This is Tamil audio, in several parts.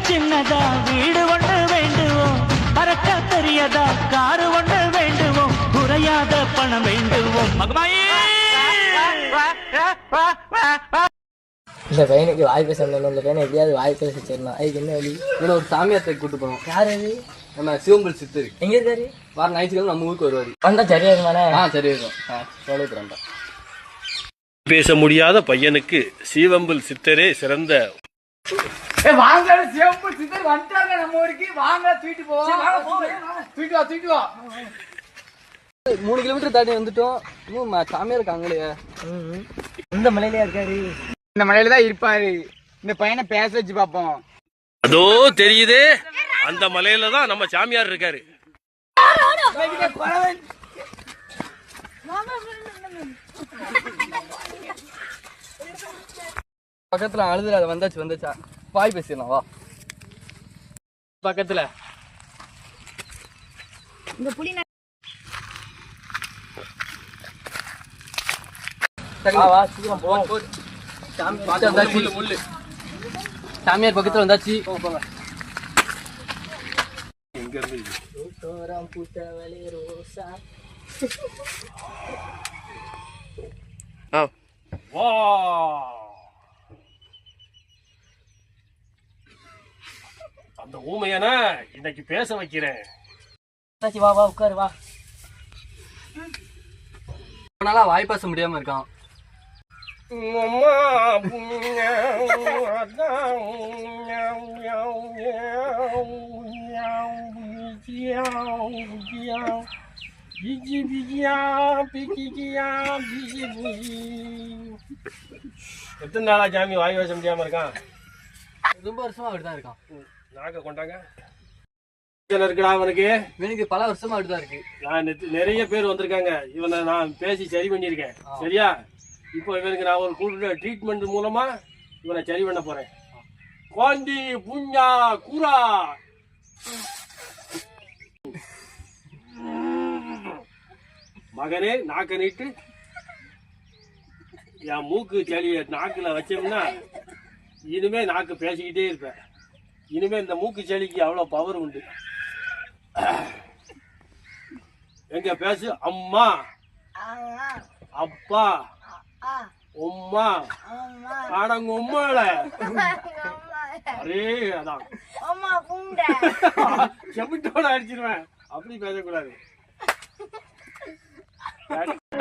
சின்னதா வீடு ஒன்று வேண்டுவோம், மறக்க தெரியதா காரு ஒன்று வேண்டுவோம், குறையாத பணம் வேண்டுவோம். மகமாயே இந்த பையனுக்கு வாய் பேச முடியல. இந்த பையனை எப்படியாவது வாய் பேச வச்சிடணும். அதுக்கு என்ன வழி? இவனை ஒரு சாமியார்த்தை கூட்டு போனோம். யார் அது? நம்ம சிவம்பல் சித்தர். எங்க இருக்காரு? வார ஞாயிற்றுக்கிழமை நம்ம ஊருக்கு வருவாரு. வந்தா சரியா இருக்குமாண்ணே? சரி இருக்கும். சொல்லிக்கிறேன்டா. பேச முடியாத பையனுக்கு சீவம்பல் சித்தரே சிறந்த. வாங்க சிவம்பல் சித்தர் வந்துட்டாங்க நம்ம ஊருக்கு. வாங்க தூக்கிட்டு போவோம். தூக்கிட்டு வா 3 கிலோமீட்டர் தாண்டி வந்துட்டோம். இன்னும் சாமியார் இருக்காங்களே. இந்த மலையிலயா இருக்காரு? இந்த மலையில தான் இருப்பாரு. இந்த பையனை பேச வச்சு பார்ப்போம். அதோ தெரியுதே, அந்த மலையில தான் நம்ம சாமியார் இருக்காரு. பக்கத்துல அழுதுல வந்தாச்சா பாய் பேசிடலாம் வா. பக்கத்துல இந்த புலி வா சீக்கிரம் போ. சாமியார் பக்கத்துல வந்தாச்சு. போங்க. அந்த ஊமையான இன்னைக்கு பேச வைக்கிறேன். வா வா உட்காரு வா. நாளா வாய் பேச முடியாம இருக்கான். எத்தனை நாளா சாமி வாய் பேச முடியாம இருக்கான்? ரொம்ப வருஷமா அப்படிதான் இருக்கான். நாக்க கொண்டாங்க இருக்குடா அவனுக்கு. இவனுக்கு பல வருஷமா அப்படிதான் இருக்கு. நான் நிறைய பேர் வந்திருக்காங்க. இவனை நான் பேசி சரி பண்ணியிருக்கேன். சரியா? இப்போ இவனுக்கு நான் ஒரு கூடுதல் ட்ரீட்மெண்ட் மூலமா இவனை சரி பண்ண போறேன். கோண்டி புஞ்சா கூரா மகனே, நாக்க நீட்டு. என் மூக்கு சளிய நாக்குல வச்சோம்னா இனிமே நாக்கு பேசிக்கிட்டே இருப்பேன். இனிமே இந்த மூக்கு சளிக்கு அவ்வளவு பவர் உண்டு. எங்க பேசு. அம்மா, அப்பா, உம்மா, ஆடங்க உம்மால அரே அதான் செமிட்டோட அடிச்சிருவேன். அப்படி பேசக்கூடாது.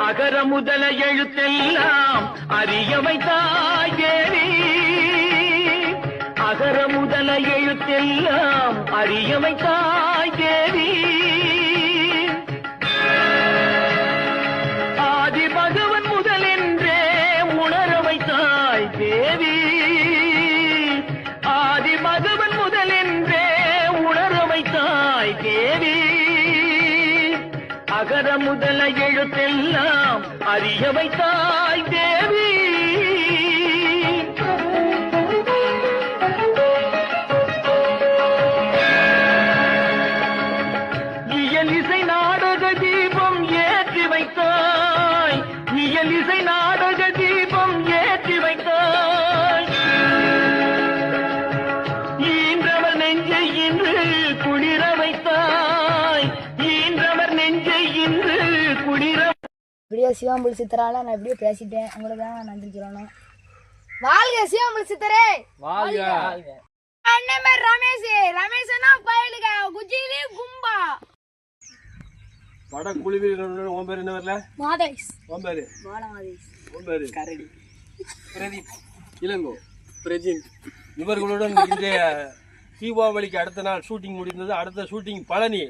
அகர முதல எழுத்தெல்லாம் அறிய வைத்தாய் தேவி. அகர முதல எழுத்தெல்லாம் அறிய வைத்தாய் தேவி. ஆதி பகவன் முதலென்றே உணர வைத்தாய் தேவி. ஆதி பகவன் முதலென்றே உணர வைத்தாய் தேவி. அகர முதல எழுத்தெல்லாம் அறிய வைத்தாய் தேவி. இயலிசை நாடக தீபம் ஏற்றி வைத்தாய். இயலிசை நாடக தீபம் ஏற்றி வைத்தாய். ஈன்றவர் நெஞ்சை இன்று குளிர வைத்தாய். ஈன்றவர் நெஞ்சை இன்று குளிர. இப்படியோ சிவம்புல் சித்தரால நான் எப்படியோ பேசிட்டேன். உங்களுக்கு தான் நன்றி சொல்லணும். வாழ்க சிவம்புல் சித்தரே. வாழ்க. அண்ணன் பேர் ரமேஷ். ரமேஷ்னா பயலுக குஜிலி கும்பா. பட குழுவில் உன் பேர் என்ன வரல? மாதேஷ். உன் பேரு? மாதேஷ். உன் பேரு? கரடி. பிரதீப். இளங்கோ. பிரஜின். இவர்களுடன் இன்றைய தீபாவளிக்கு அடுத்த நாள் ஷூட்டிங் முடிந்தது. அடுத்த ஷூட்டிங் பழனி.